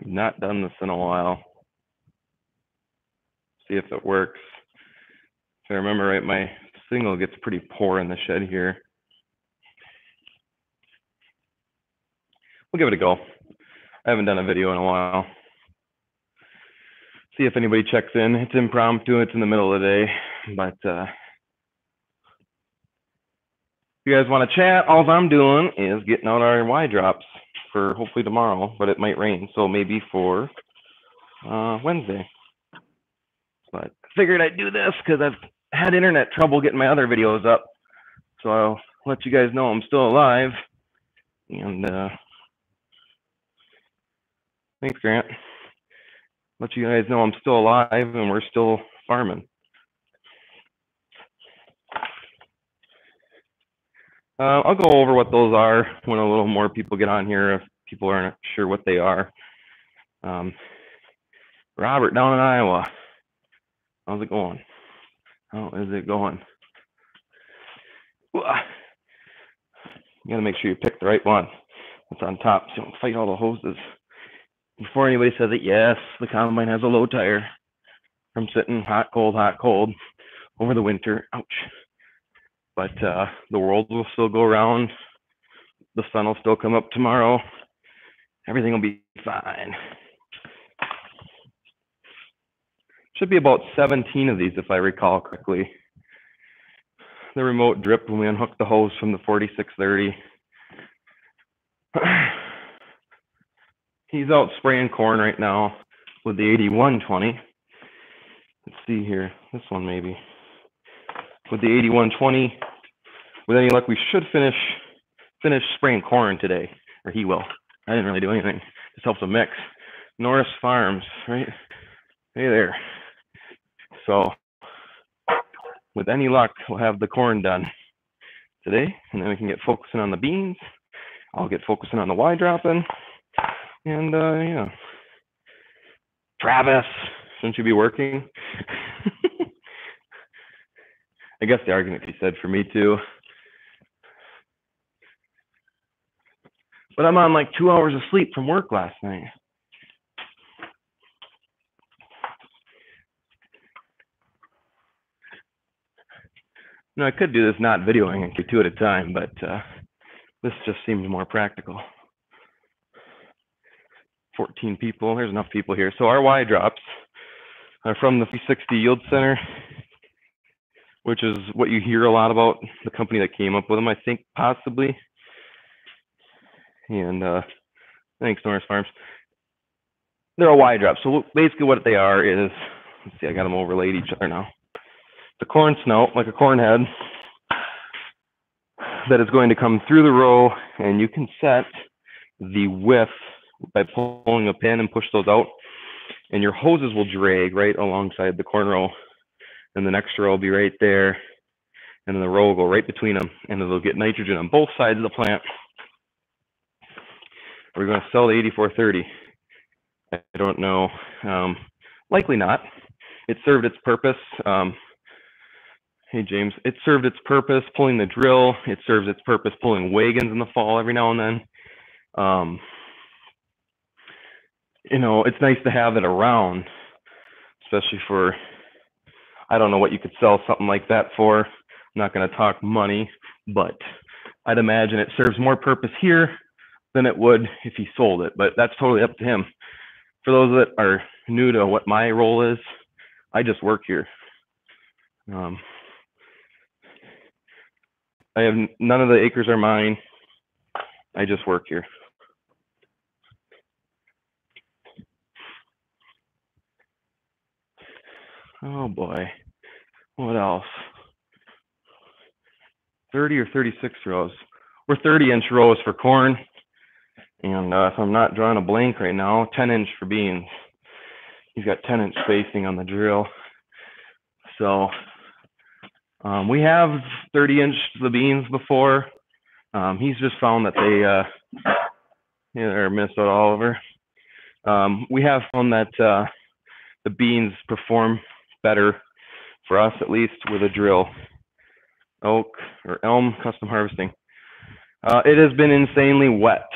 I've not done this in a while. See if it works. If I remember right, my signal gets pretty poor in the shed here. We'll give it a go. I haven't done a video in a while. See if anybody checks in. It's impromptu. It's in the middle of the day, but if you guys want to chat, all I'm doing is getting out our Y drops for hopefully tomorrow, but it might rain, so maybe for Wednesday. But I figured I'd do this because I've had internet trouble getting my other videos up, so I'll let you guys know I'm still alive. And thanks, Grant. Let you guys know I'm still alive and we're still farming. I'll go over what those are when a little more people get on here if people aren't sure what they are. Robert down in Iowa, how's it going? How is it going? You gotta make sure you pick the right one. It's on top so you don't fight all the hoses. Before anybody says it, yes, the combine has a low tire from sitting hot, cold over the winter. Ouch. But the world will still go around. The sun will still come up tomorrow. Everything will be fine. Should be about 17 of these if I recall correctly. The remote drip when we unhook the hose from the 4630. He's out spraying corn right now with the 8120. Let's see here, this one maybe. With the 8120, with any luck, we should finish spraying corn today, or he will. I didn't really do anything, just helps him mix. Norris Farms, right? Hey there. So, with any luck, we'll have the corn done today, and then we can get focusing on the beans. I'll get focusing on the Y dropping, and yeah. Travis, shouldn't you be working? I guess the argument can be said for me too. But I'm on like 2 hours of sleep from work last night. No, I could do this not videoing and do 2 at a time, but this just seems more practical. 14 people, there's enough people here. So our Y drops are from the 360 Yield Center, which is what you hear a lot about, the company that came up with them, I think, possibly. And thanks, Norris Farms. They're a Y drop. So basically what they are is, let's see, I got them overlaid each other now. The corn snout, like a corn head, that is going to come through the row, and you can set the width by pulling a pin and push those out, and your hoses will drag right alongside the corn row, and the next row will be right there, and then the row will go right between them, and it'll get nitrogen on both sides of the plant. We're going to sell the 8430. I don't know. Likely not. It served its purpose. Hey, James. It served its purpose pulling the drill. It serves its purpose pulling wagons in the fall every now and then. You know, it's nice to have it around, especially for, I don't know what you could sell something like that for. I'm not going to talk money, but I'd imagine it serves more purpose here than it would if he sold it, but that's totally up to him. For those that are new to what my role is, I just work here. I have none of the acres are mine. I just work here. Oh boy, what else? 30 or 36 rows. We're 30-inch rows for corn, and if I'm not drawing a blank right now, 10-inch for beans. He's got 10-inch spacing on the drill. So we have 30-inch the beans before. He's just found that they, they're Minnesota Oliver. We have found that the beans perform better, for us at least, with a drill. Oak or elm custom harvesting. It has been insanely wet,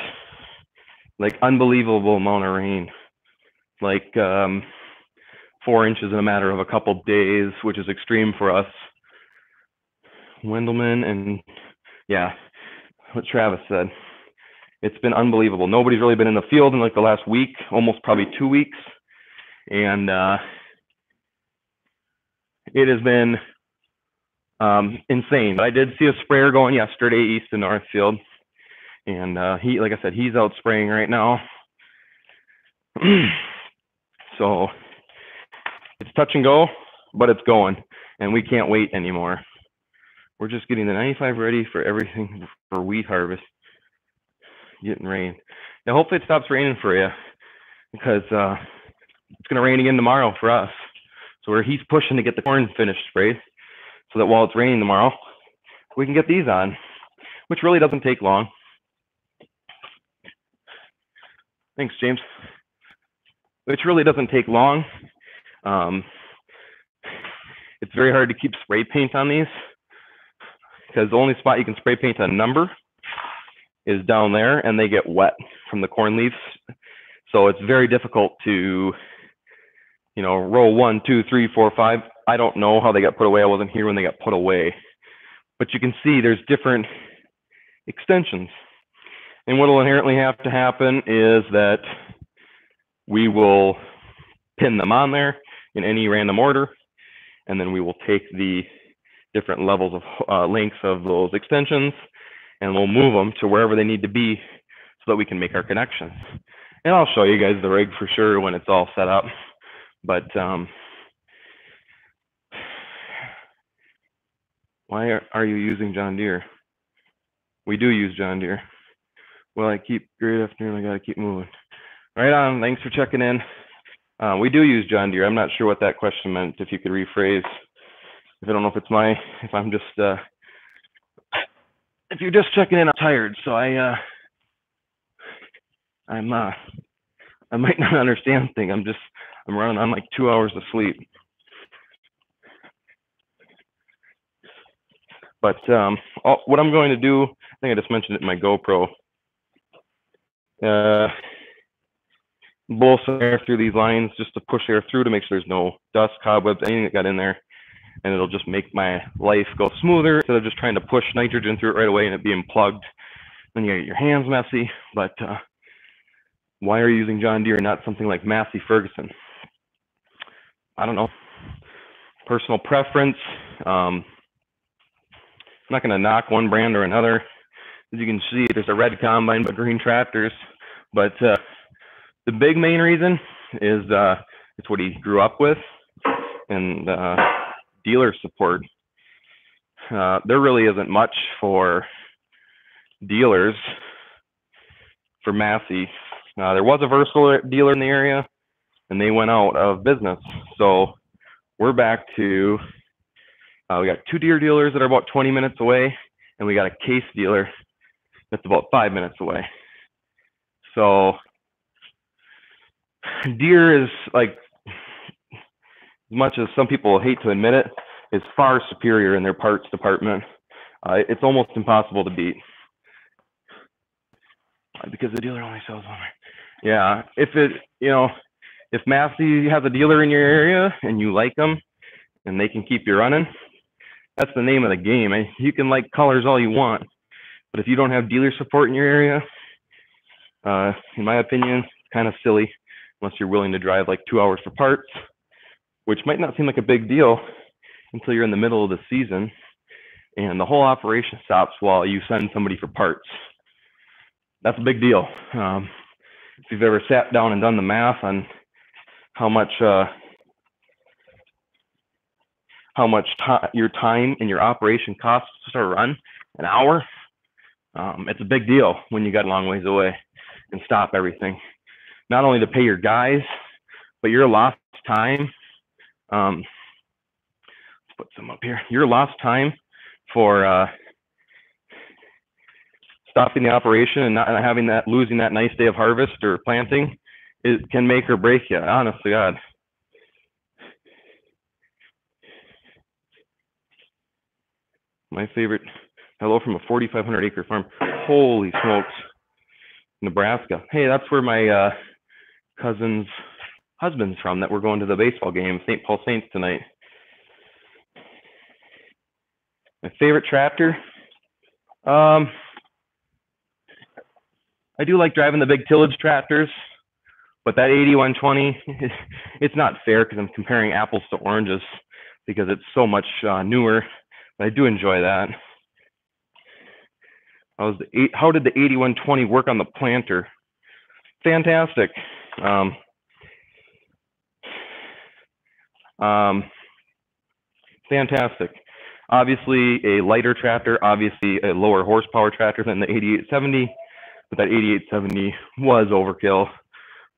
like unbelievable amount of rain. like 4 inches in a matter of a couple days, which is extreme for us. Wendelman, and yeah, what Travis said. It's been unbelievable. Nobody's really been in the field in like the last week, almost probably 2 weeks. And it has been insane. But I did see a sprayer going yesterday east of Northfield. And he, like I said, he's out spraying right now. So it's touch and go, but it's going. And we can't wait anymore. We're just getting the 95 ready for everything for wheat harvest. Getting rain. Now, hopefully it stops raining for you, because it's going to rain again tomorrow for us. So he's pushing to get the corn finished sprayed, so that while it's raining tomorrow, we can get these on, which really doesn't take long. Thanks, James. Which really doesn't take long. It's very hard to keep spray paint on these, because the only spot you can spray paint a number is down there, and they get wet from the corn leaves. So it's very difficult to, you know, row 1, 2, 3, 4, 5. I don't know how they got put away. I wasn't here when they got put away. But you can see there's different extensions. And what will inherently have to happen is that we will pin them on there in any random order, and then we will take the different levels of lengths of those extensions, and we'll move them to wherever they need to be so that we can make our connections. And I'll show you guys the rig for sure when it's all set up. But why are you using John Deere? We do use John Deere. Well, I keep, great afternoon, I gotta keep moving. Right on, thanks for checking in. We do use John Deere. I'm not sure what that question meant, if you could rephrase. If I don't know if it's if I'm just, if you're just checking in, I'm tired, so I might not understand things. I'm running on like 2 hours of sleep. But what I'm going to do, I think I just mentioned it in my GoPro. Blow some air through these lines just to push air through to make sure there's no dust, cobwebs, anything that got in there. And it'll just make my life go smoother instead of just trying to push nitrogen through it right away and it being plugged. Then you get your hands messy. But why are you using John Deere and not something like Massey Ferguson? I don't know. Personal preference. I'm not going to knock one brand or another. As you can see, there's a red combine but green tractors. But the big main reason is it's what he grew up with, and dealer support. There really isn't much for dealers for Massey. There was a Versal dealer in the area, and they went out of business. So we're back to, we got 2 Deere dealers that are about 20 minutes away, and we got a Case dealer that's about 5 minutes away. So Deere is, like, as much as some people hate to admit it, is far superior in their parts department. It's almost impossible to beat. Because the dealer only sells one. Yeah, if it, you know, if Massey has a dealer in your area and you like them and they can keep you running, that's the name of the game. You can like colors all you want, but if you don't have dealer support in your area, in my opinion, it's kind of silly unless you're willing to drive like 2 hours for parts, which might not seem like a big deal until you're in the middle of the season and the whole operation stops while you send somebody for parts. That's a big deal. If you've ever sat down and done the math on how much your time and your operation costs to run an hour, it's a big deal when you got a long ways away and stop everything. Not only to pay your guys, but your lost time. Let's put some up here. Your lost time for stopping the operation and not having that, losing that nice day of harvest or planting, it can make or break you, honestly, God. My favorite, hello from a 4,500 acre farm. Holy smokes, Nebraska. Hey, that's where my cousin's husband's from that we're going to the baseball game, St. Paul Saints tonight. My favorite tractor? I do like driving the big tillage tractors, but that 8120, it's not fair because I'm comparing apples to oranges because it's so much newer, but I do enjoy that. How did the 8120 work on the planter? Fantastic. Fantastic. Obviously a lighter tractor, obviously a lower horsepower tractor than the 8870, but that 8870 was overkill.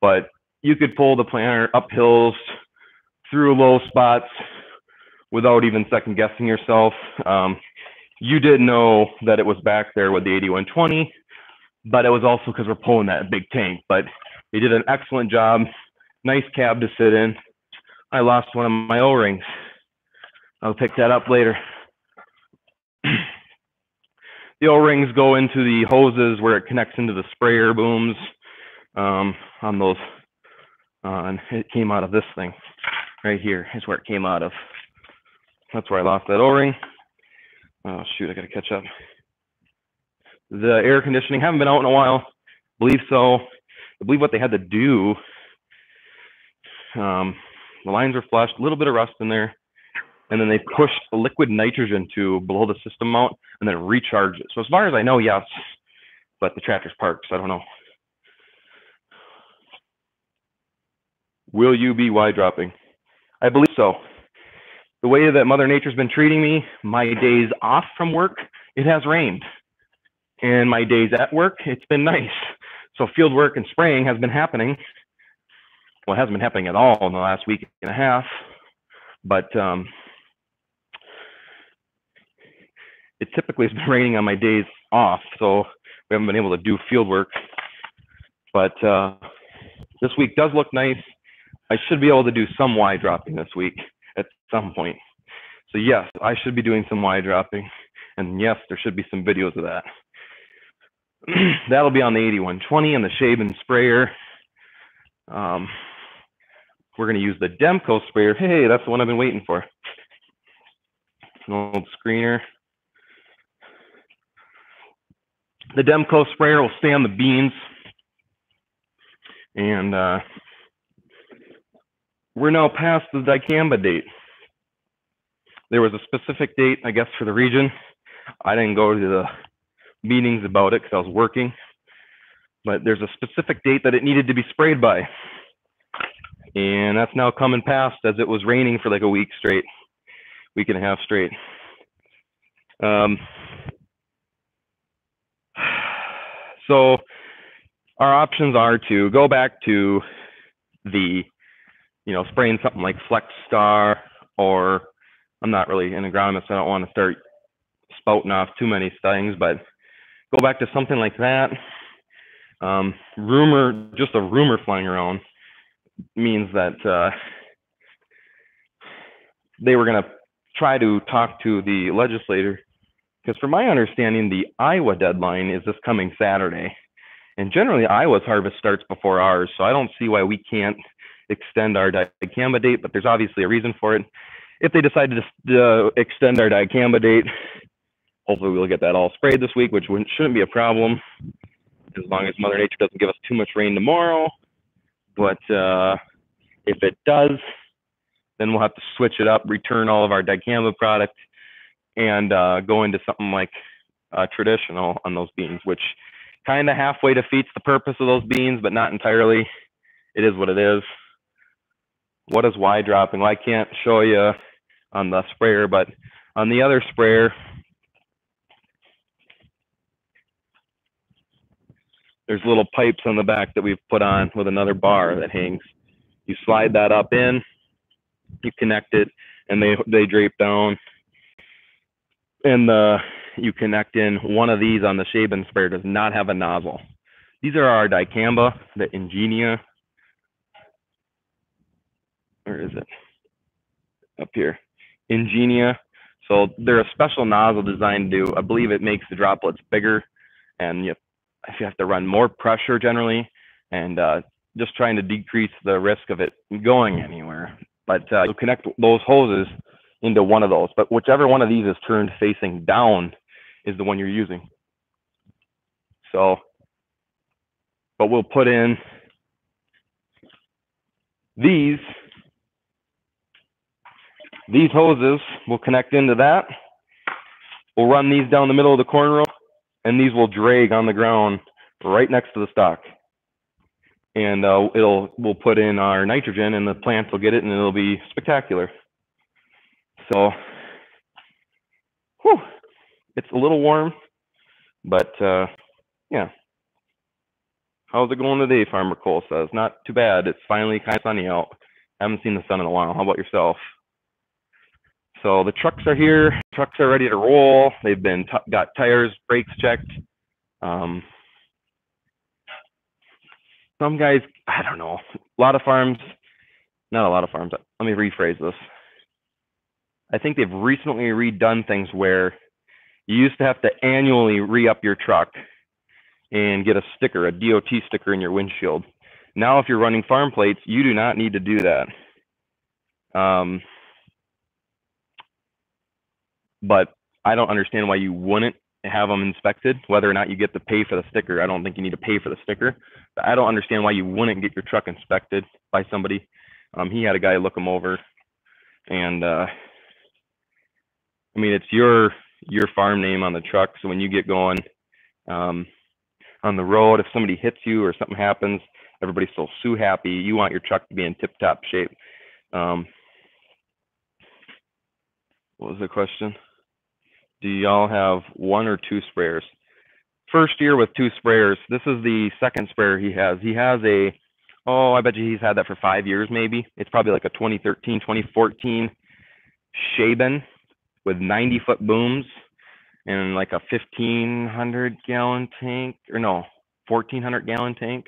But you could pull the planter up hills, through low spots, without even second guessing yourself. You did know that it was back there with the 8120, but it was also because we're pulling that big tank. But they did an excellent job. Nice cab to sit in. I lost one of my O-rings. I'll pick that up later. The O-rings go into the hoses where it connects into the sprayer booms on those. And it came out of this thing right here is where it came out of. That's where I lost that O-ring. Oh shoot, I gotta catch up. The air conditioning, haven't been out in a while. Believe so. I believe what they had to do, the lines are flushed, a little bit of rust in there, and then they pushed a liquid nitrogen to below the system mount and then recharged it. So as far as I know, yes, but the tractor's parked, so I don't know. Will you be Y dropping? I believe so. The way that Mother Nature's been treating me, my days off from work, it has rained. And my days at work, it's been nice. So field work and spraying has been happening. Well, it hasn't been happening at all in the last week and a half, but it typically has been raining on my days off, so we haven't been able to do field work. But this week does look nice. I should be able to do some Y dropping this week at some point. So yes, I should be doing some Y dropping, and yes, there should be some videos of that. That'll be on the 8120 and the Shaben sprayer. We're going to use the Demco sprayer. Hey, that's the one I've been waiting for. An old screener. The Demco sprayer will stay on the beans. And we're now past the dicamba date. There was a specific date, I guess, for the region. I didn't go to the meetings about it because I was working. But there's a specific date that it needed to be sprayed by. And that's now coming past as it was raining for like a week straight, week and a half straight. So our options are to go back to the, spraying something like Flex Star, or I'm not really an agronomist, so I don't want to start spouting off too many things, but go back to something like that. Just a rumor flying around means that they were going to try to talk to the legislator, because from my understanding, the Iowa deadline is this coming Saturday. And generally, Iowa's harvest starts before ours, so I don't see why we can't extend our dicamba date, but there's obviously a reason for it. If they decide to extend our dicamba date, hopefully we'll get that all sprayed this week, which shouldn't be a problem, as long as Mother Nature doesn't give us too much rain tomorrow. But if it does, then we'll have to switch it up, return all of our dicamba product, and go into something like traditional on those beans, which kind of halfway defeats the purpose of those beans, but not entirely. It is what it is. What is Y dropping? Well, I can't show you on the sprayer, but on the other sprayer, there's little pipes on the back that we've put on with another bar that hangs. You slide that up in, you connect it, and they drape down. And you connect in one of these on the Shaben sprayer. Does not have a nozzle. These are our dicamba, the Ingenia. Where is it? Up here. Ingenia. So they're a special nozzle designed to, I believe it makes the droplets bigger, and if you have to run more pressure generally, and just trying to decrease the risk of it going anywhere. But you'll connect those hoses into one of those. But whichever one of these is turned facing down is the one you're using. So, but we'll put in these hoses will connect into that. We'll run these down the middle of the corn row, and these will drag on the ground right next to the stock. And we'll put in our nitrogen, and the plants will get it, and it'll be spectacular. So, whew, it's a little warm, but yeah. How's it going today, Farmer Cole says? Not too bad. It's finally kind of sunny out. Haven't seen the sun in a while. How about yourself? So the trucks are here. Trucks are ready to roll. They've been got tires, brakes checked. Some guys, I don't know. Not a lot of farms. Let me rephrase this. I think they've recently redone things where you used to have to annually re-up your truck and get a sticker, a DOT sticker in your windshield. Now, if you're running farm plates, you do not need to do that. But I don't understand why you wouldn't have them inspected, whether or not you get to pay for the sticker. I don't think you need to pay for the sticker. But I don't understand why you wouldn't get your truck inspected by somebody. He had a guy look them over, and I mean, it's your farm name on the truck. So when you get going on the road, if somebody hits you or something happens, everybody's so happy. You want your truck to be in tip-top shape. What was the question? Do y'all have one or two sprayers? First year with two sprayers. This is the second sprayer he has. He has I bet you he's had that for 5 years maybe. It's probably like a 2013, 2014 Shaben with 90-foot booms and like a 1,500-gallon tank, or no, 1,400-gallon tank.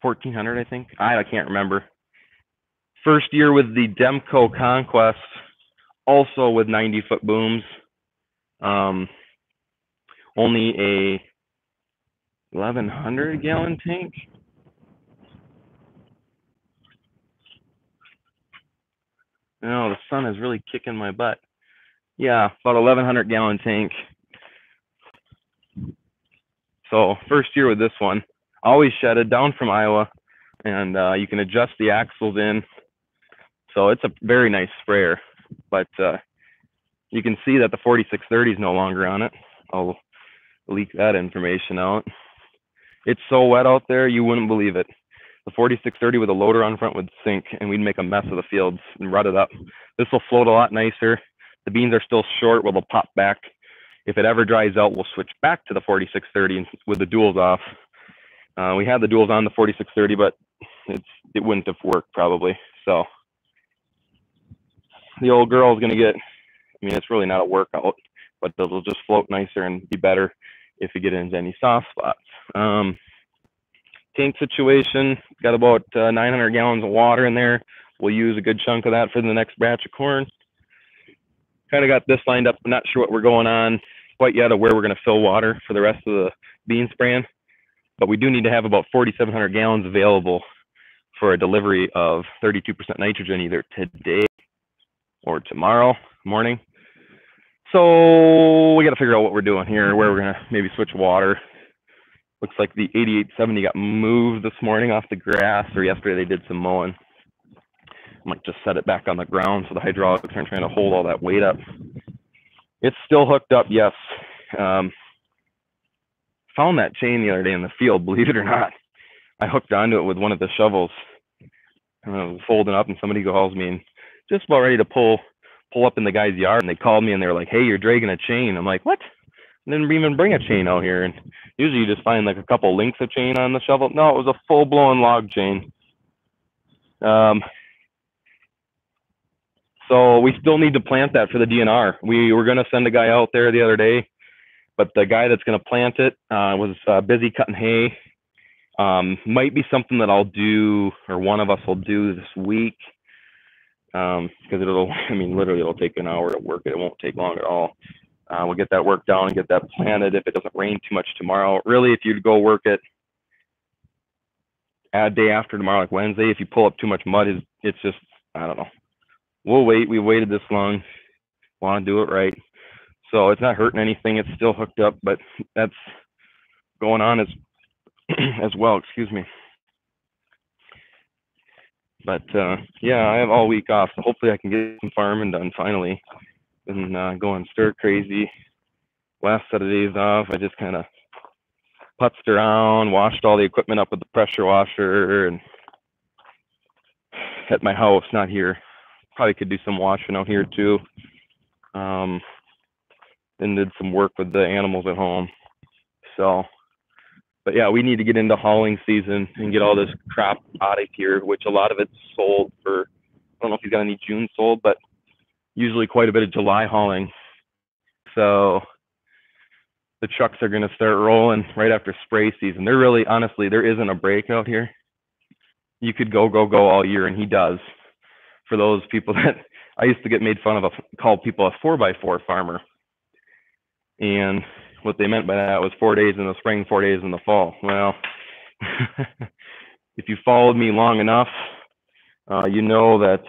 1,400, I think. I can't remember. First year with the Demco Conquest, also with 90-foot booms. Only a 1,100-gallon tank. No, the sun is really kicking my butt. Yeah, about 1,100-gallon tank. So first year with this one, always shedded, down from Iowa, and you can adjust the axles in. So it's a very nice sprayer, but you can see that the 4630 is no longer on it. I'll leak that information out. It's so wet out there, you wouldn't believe it. The 4630 with a loader on front would sink, and we'd make a mess of the fields and rut it up. This will float a lot nicer. The beans are still short, where they'll pop back. If it ever dries out, we'll switch back to the 4630 with the duals off. We had the duals on the 4630, but it wouldn't have worked probably. So the old girl is going to get, I mean, it's really not a workout, but it'll just float nicer and be better if you get into any soft spots. Tank situation, got about 900 gallons of water in there. We'll use a good chunk of that for the next batch of corn. Kind of got this lined up. I'm not sure what we're going on quite yet, or where we're going to fill water for the rest of the bean spraying, but we do need to have about 4,700 gallons available for a delivery of 32% nitrogen either today or tomorrow morning. So we got to figure out what we're doing here, where we're going to maybe switch water. Looks like the 8870 got moved this morning off the grass, or yesterday they did some mowing. I might just set it back on the ground so the hydraulics aren't trying to hold all that weight up. It's still hooked up, yes. Found that chain the other day in the field, believe it or not. I hooked onto it with one of the shovels. I was folding up, and somebody calls me and just about ready to pull up in the guy's yard, and they called me and they were like, "Hey, you're dragging a chain." I'm like, "What? I didn't even bring a chain out here." And usually you just find like a couple links of chain on the shovel. No, it was a full-blown log chain. So we still need to plant that for the DNR. We were going to send a guy out there the other day, but the guy that's going to plant it was busy cutting hay. Might be something that I'll do, or one of us will do this week, because literally it'll take an hour to work it. It won't take long at all. We'll get that work down and get that planted if it doesn't rain too much tomorrow. Really, if you'd go work it day after tomorrow, like Wednesday, if you pull up too much mud, it's just, I don't know. We'll wait. We waited this long. Want to do it right. So it's not hurting anything. It's still hooked up, but that's going on as as well. Excuse me. But yeah, I have all week off, so hopefully I can get some farming done finally. Been going stir crazy. Last set of days off, I just kind of putzed around, washed all the equipment up with the pressure washer, and at my house, not here. Probably could do some washing out here too. Then did some work with the animals at home. So, but yeah, we need to get into hauling season and get all this crap out of here, which a lot of it's sold for, I don't know if he's got any June sold, but usually quite a bit of July hauling. So the trucks are going to start rolling right after spray season. They're really, honestly, there isn't a break out here. You could go all year, and he does. For those people that I used to get made fun of, called people a 4x4 farmer. And what they meant by that was 4 days in the spring, 4 days in the fall. Well, if you followed me long enough, you know that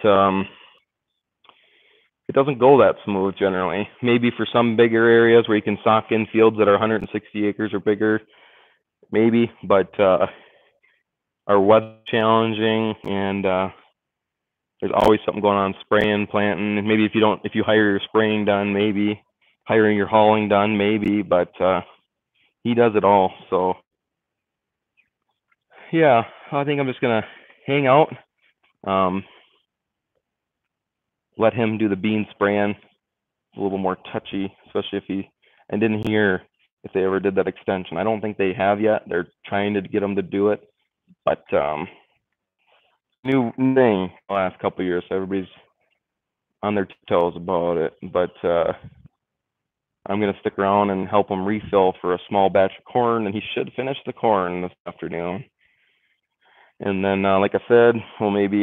it doesn't go that smooth generally. Maybe for some bigger areas where you can sock in fields that are 160 acres or bigger, maybe, but our weather challenging, and there's always something going on, spraying, planting. Maybe if you hire your spraying done, maybe hiring your hauling done, maybe, but he does it all. So yeah, I think I'm just gonna hang out, let him do the bean spraying. It's a little more touchy, especially I didn't hear if they ever did that extension. I don't think they have yet. They're trying to get them to do it, but new thing the last couple of years, so everybody's on their toes about it. But I'm going to stick around and help him refill for a small batch of corn, and he should finish the corn this afternoon. And then, like I said, we'll maybe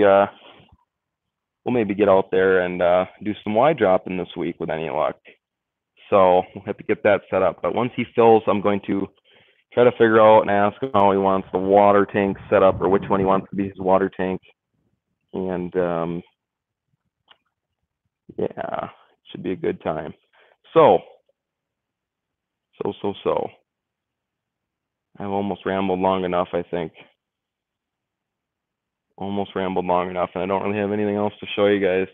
get out there and do some Y dropping this week with any luck. So we'll have to get that set up. But once he fills, I'm going to try to figure out and ask him how he wants the water tank set up, or which one he wants to be his water tank. And yeah, should be a good time. So I've almost rambled long enough, I think. Almost rambled long enough, and I don't really have anything else to show you guys.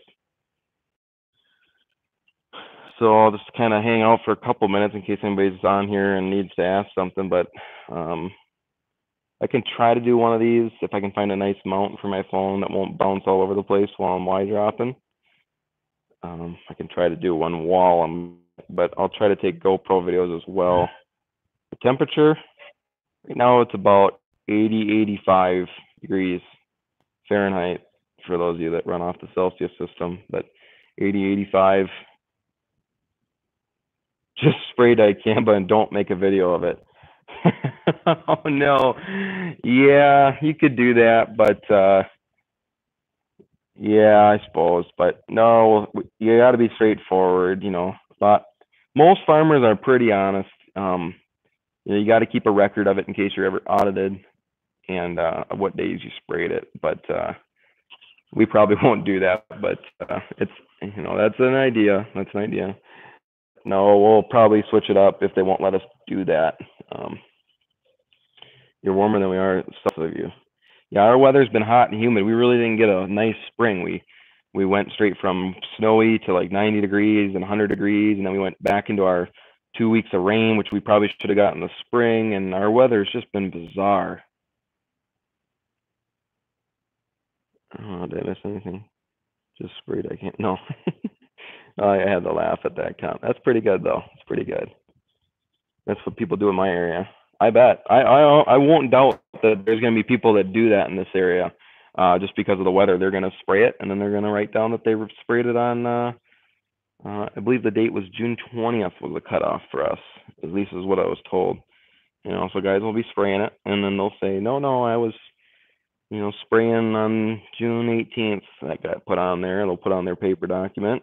So I'll just kind of hang out for a couple minutes in case anybody's on here and needs to ask something, but I can try to do one of these if I can find a nice mount for my phone that won't bounce all over the place while I'm Y dropping. I can try to do one while but I'll try to take GoPro videos as well. The temperature, right now it's about 80, 85 degrees Fahrenheit for those of you that run off the Celsius system, but 80, 85. Just spray dicamba and don't make a video of it. Oh no. Yeah, you could do that, but yeah, I suppose. But no, you got to be straightforward, But most farmers are pretty honest. You got to keep a record of it in case you're ever audited, and what days you sprayed it. But we probably won't do that. But it's that's an idea. That's an idea. No, we'll probably switch it up if they won't let us do that. You're warmer than we are, stuff of you. Yeah, our weather's been hot and humid. We really didn't get a nice spring. We went straight from snowy to like 90 degrees and 100 degrees, and then we went back into our 2 weeks of rain, which we probably should have gotten in the spring, and our weather's just been bizarre. Oh, did I miss anything? Just sprayed, I can't, no. I had to laugh at that count. That's pretty good, though. It's pretty good. That's what people do in my area. I bet. I won't doubt that there's going to be people that do that in this area, just because of the weather. They're going to spray it, and then they're going to write down that they sprayed it on, I believe the date was June 20th was the cutoff for us, at least is what I was told. So guys will be spraying it, and then they'll say, no, I was, spraying on June 18th. That got put on there. They'll put on their paper document,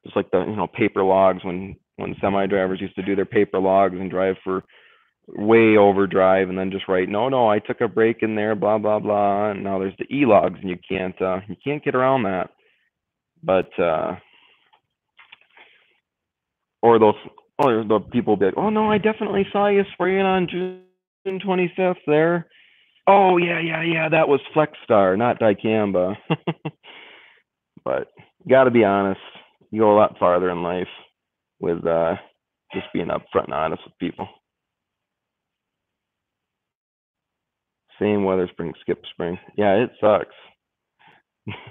just like the, paper logs when semi drivers used to do their paper logs and drive for way overdrive and then just write, no, I took a break in there, blah blah blah, and now there's the e-logs and you can't get around that. But or those or the people will be like, oh no, I definitely saw you spraying on June 25th there. Oh yeah, that was Flexstar, not dicamba. But you got to be honest. You go a lot farther in life with just being upfront and honest with people. Same weather spring, skip spring. Yeah, it sucks.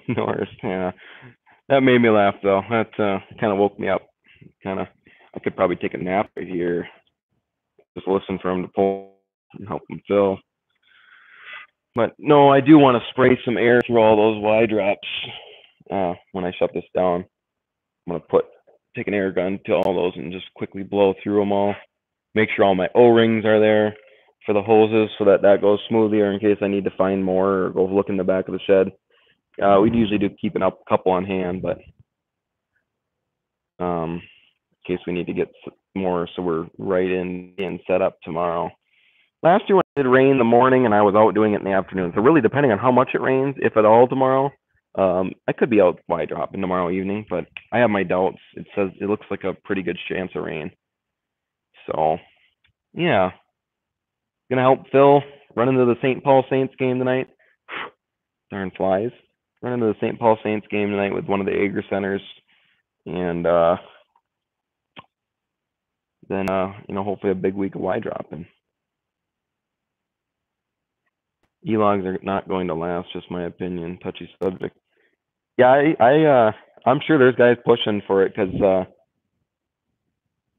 Norris, yeah. That made me laugh though. That kind of woke me up. Kind of, I could probably take a nap right here. Just listen for him to pull and help him fill. But no, I do want to spray some air through all those Y drops when I shut this down. I'm gonna take an air gun to all those and just quickly blow through them all. Make sure all my O-rings are there for the hoses so that goes smoothly, or in case I need to find more or go look in the back of the shed. We'd usually do keep a couple on hand, but in case we need to get more, so we're right in and set up tomorrow. Last year when it rained in the morning and I was out doing it in the afternoon, so really depending on how much it rains, if at all tomorrow, I could be out Y dropping tomorrow evening, but I have my doubts. It looks like a pretty good chance of rain. So yeah, gonna help Phil run into the St. Paul Saints game tonight. Darn flies. Run into the St. Paul Saints game tonight with one of the Ager centers, and then hopefully a big week of Y dropping. E-logs are not going to last, just my opinion. Touchy subject. Yeah, I'm sure there's guys pushing for it because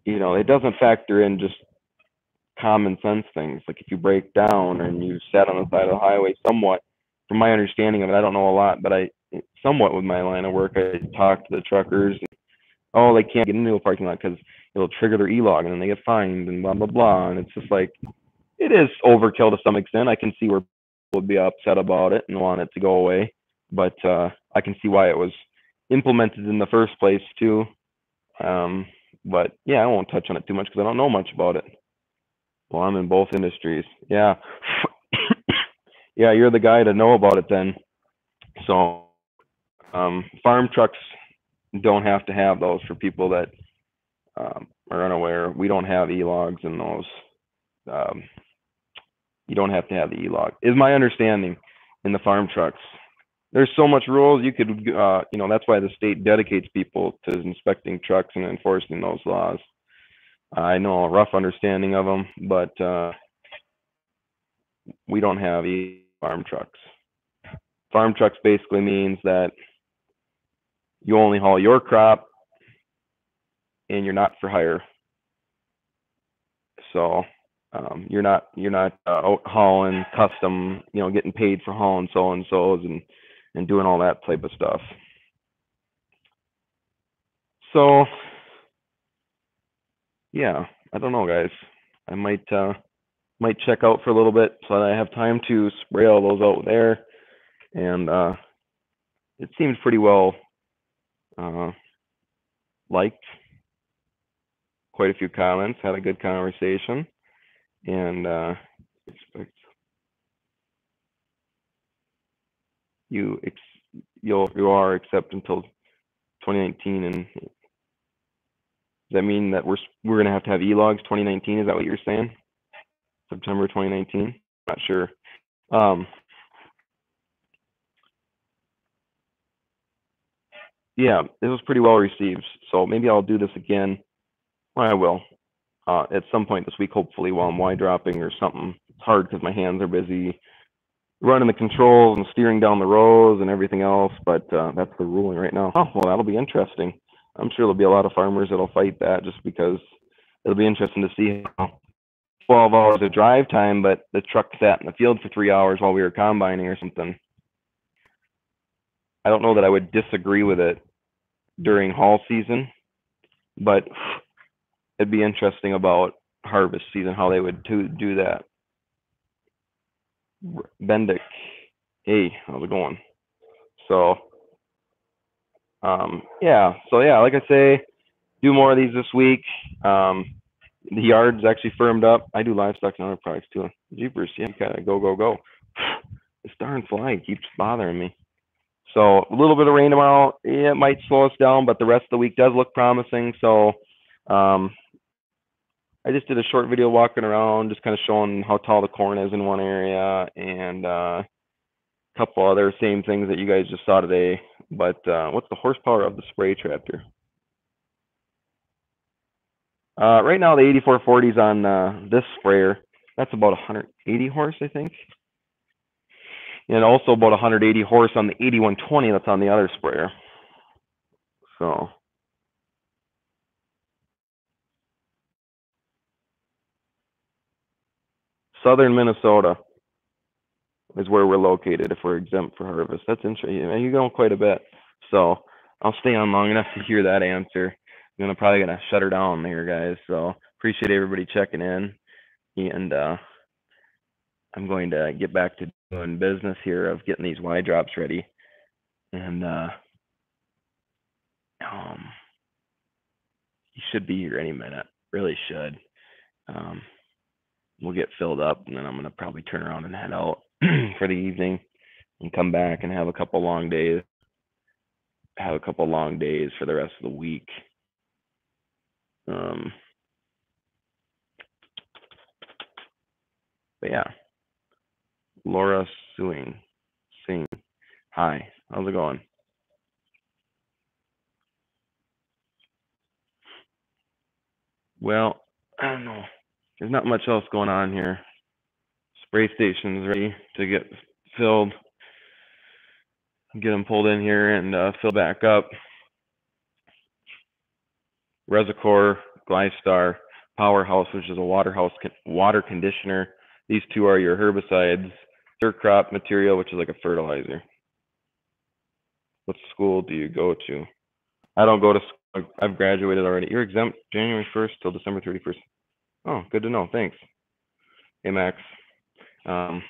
it doesn't factor in just common sense things. Like if you break down and you sat on the side of the highway somewhat, from my understanding of it, I don't know a lot, but somewhat with my line of work, I talk to the truckers. And, they can't get into a parking lot because it'll trigger their e-log and then they get fined and blah, blah, blah. And it's just like, it is overkill to some extent. I can see where people would be upset about it and want it to go away. But I can see why it was implemented in the first place too. But yeah, I won't touch on it too much because I don't know much about it. Well, I'm in both industries. Yeah. Yeah, you're the guy to know about it then. So farm trucks don't have to have those for people that are unaware. We don't have e-logs in those. You don't have to have the e-log, is my understanding, in the farm trucks. There's so much rules you could, that's why the state dedicates people to inspecting trucks and enforcing those laws. I know a rough understanding of them, but we don't have farm trucks. Farm trucks basically means that you only haul your crop and you're not for hire. So you're not out hauling custom, getting paid for hauling so and so's and doing all that type of stuff. So yeah, I don't know, guys. I might check out for a little bit so that I have time to spray all those out there. And it seems pretty well liked. Quite a few comments. Had a good conversation, and expect you are except until 2019. And does that mean that we're gonna have to have e-logs 2019? Is that what you're saying? September 2019? Not sure. Yeah, it was pretty well received. So maybe I'll do this again. Well, I will at some point this week, hopefully, while I'm Y dropping or something. It's hard because my hands are busy running the controls and steering down the rows and everything else. But that's the ruling right now. Oh, well, that'll be interesting. I'm sure there'll be a lot of farmers that'll fight that just because it'll be interesting to see how 12 hours of drive time, but the truck sat in the field for 3 hours while we were combining or something. I don't know that I would disagree with it during haul season, but it'd be interesting about harvest season, how they would do that. Bendick, hey, how's it going? So, like I say, do more of these this week. The yard's actually firmed up. I do livestock and other products too. Jeepers, yeah, you gotta go, go, go. This darn fly keeps bothering me. So a little bit of rain tomorrow, yeah, it might slow us down, but the rest of the week does look promising. So um, I just did a short video walking around, just kind of showing how tall the corn is in one area, and a couple other same things that you guys just saw today. But what's the horsepower of the spray tractor? Right now, the 8440 is on this sprayer. That's about 180 horse, I think. And also about 180 horse on the 8120 that's on the other sprayer. So southern Minnesota is where we're located if we're exempt for harvest. That's interesting. You're going quite a bit. So I'll stay on long enough to hear that answer. I'm probably gonna shut her down there, guys. So appreciate everybody checking in, and I'm going to get back to doing business here of getting these Y drops ready, and he should be here any minute. Really should. We'll get filled up, and then I'm gonna probably turn around and head out for the evening, and come back and have a couple long days. Have a couple long days for the rest of the week. But yeah, Laura Singh. Hi, how's it going? Well, I don't know. There's not much else going on here. Spray station's ready to get filled. Get them pulled in here and fill back up. Resicor, Glystar, Powerhouse, which is a water conditioner. These two are your herbicides. Dirt crop material, which is like a fertilizer. What school do you go to? I don't go to school. I've graduated already. You're exempt January 1st till December 31st. Oh, good to know. Thanks. Hey, Max. How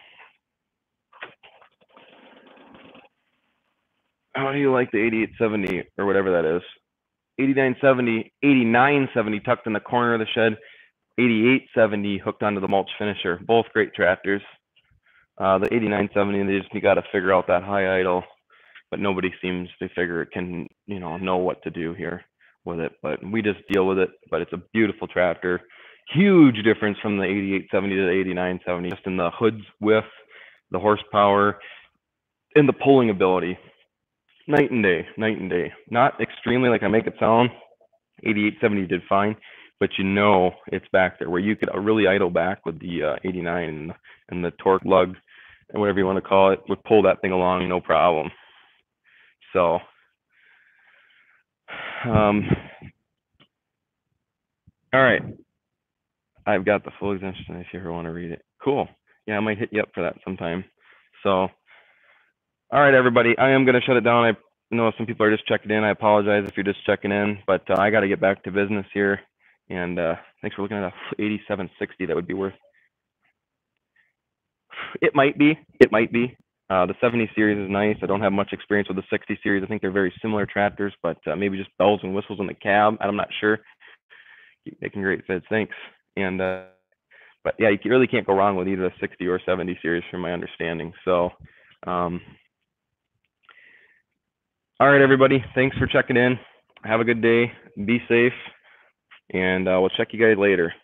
do you like the 8870 or whatever that is? 8970 tucked in the corner of the shed. 8870 hooked onto the mulch finisher. Both great tractors. The 8970, they just got to figure out that high idle, but nobody seems to figure it can, know what to do here with it. But we just deal with it. But it's a beautiful tractor. Huge difference from the 8870 to the 8970, just in the hood's width, the horsepower, and the pulling ability. Night and day, night and day. Not extremely like I make it sound. 8870 did fine, but it's back there where you could really idle back with the 89 and the torque lug, and whatever you want to call it, would pull that thing along no problem. So all right, I've got the full exemption if you ever want to read it. Cool. Yeah, I might hit you up for that sometime. So all right, everybody, I am going to shut it down. I know some people are just checking in. I apologize if you're just checking in, but I got to get back to business here. And thanks for looking at a 8760. That would be worth. It might be. The 70 series is nice. I don't have much experience with the 60 series. I think they're very similar tractors, but maybe just bells and whistles in the cab. I'm not sure. Keep making great fits. Thanks. And but yeah, you really can't go wrong with either the 60 or 70 series, from my understanding. So. All right, everybody. Thanks for checking in. Have a good day. Be safe. And we'll check you guys later.